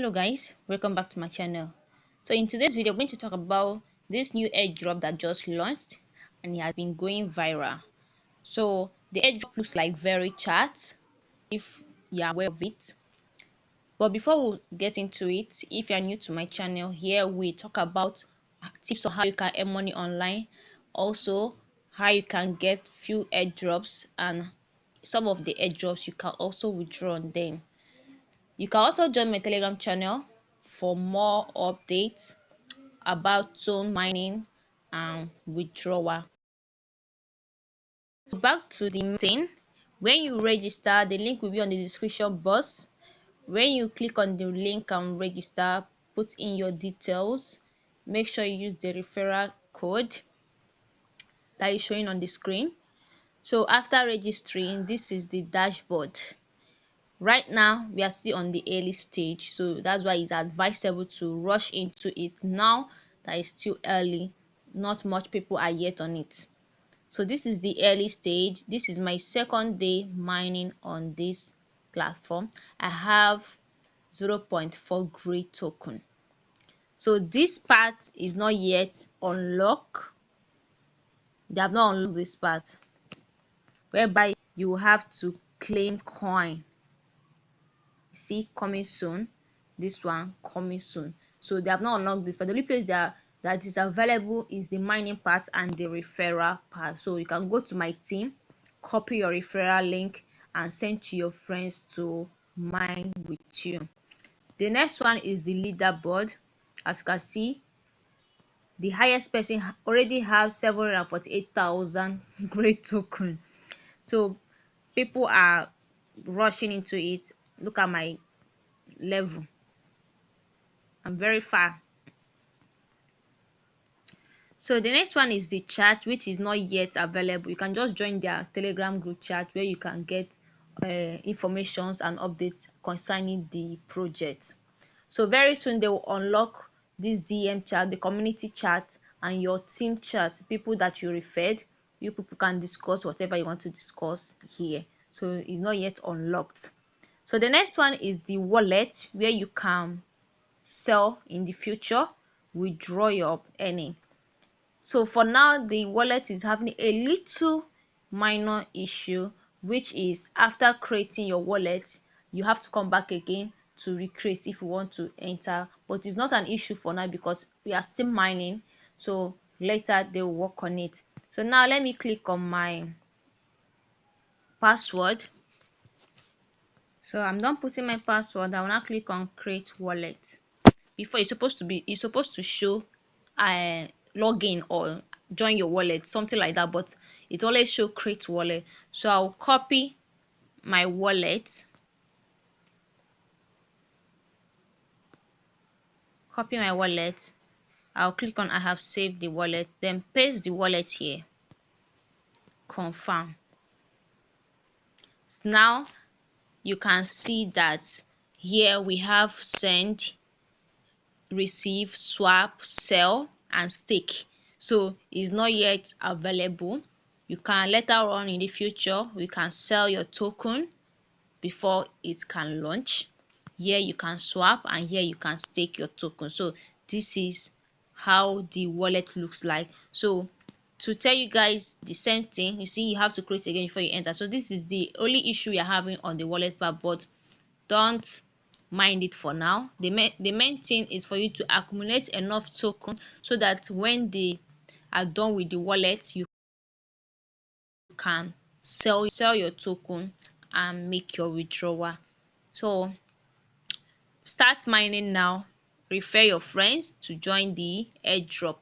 Hello guys, welcome back to my channel. So in today's video, I'm going to talk about this new airdrop that just launched and it has been going viral. So the airdrop looks like very chat if you are aware of it. But before we get into it, if you are new to my channel, here we talk about tips on how you can earn money online, also how you can get few airdrops, and some of the airdrops you can also withdraw on them. You can also join my Telegram channel for more updates about zone mining and withdrawal. Back to the meeting. When you register, the link will be on the description box. When you click on the link and register, put in your details. Make sure you use the referral code that is showing on the screen. So after registering, this is the dashboard. Right now we are still on the early stage, so that's why it's advisable to rush into it now that it's still early. Not much people are yet on it. So this is the early stage. This is my second day mining on this platform. I have 0.4 gray token. So this part is not yet unlocked. They have not unlocked this part, whereby you have to claim coin. See, coming soon. This one coming soon. So they have not unlocked this, but the only place that is available is the mining part and the referral part. So you can go to my team, copy your referral link and send to your friends to mine with you. The next one is the leaderboard. As you can see, the highest person already have 748,000 great token. So people are rushing into it. Look at my level. I'm very far. So the next one is the chat, which is not yet available. You can just join their Telegram group chat where you can get informations and updates concerning the project. So very soon they will unlock this DM chat, the community chat, and your team chat, people that you referred. You people can discuss whatever you want to discuss here. So it's not yet unlocked. So the next one is the wallet, where you can sell in the future, withdraw your earning. So for now, the wallet is having a little minor issue, which is after creating your wallet, you have to come back again to recreate if you want to enter. But it's not an issue for now because we are still mining. So later they will work on it. So now let me click on my password. So I'm done putting my password. I will now click on create wallet. Before it's supposed to show login or join your wallet, something like that, but it always show create wallet. So I'll copy my wallet, I'll click on I have saved the wallet, then paste the wallet here, confirm. Now you can see that here we have send, receive, swap, sell and stake. So it's not yet available. You can later on in the future, we can sell your token before it can launch. Here you can swap and here you can stake your token. So this is how the wallet looks like. So to tell you guys the same thing, you see you have to create again before you enter. So this is the only issue we are having on the wallet part, but don't mind it for now. The main thing is for you to accumulate enough token so that when they are done with the wallet, you can sell your token and make your withdrawal. So start mining now. Refer your friends to join the airdrop.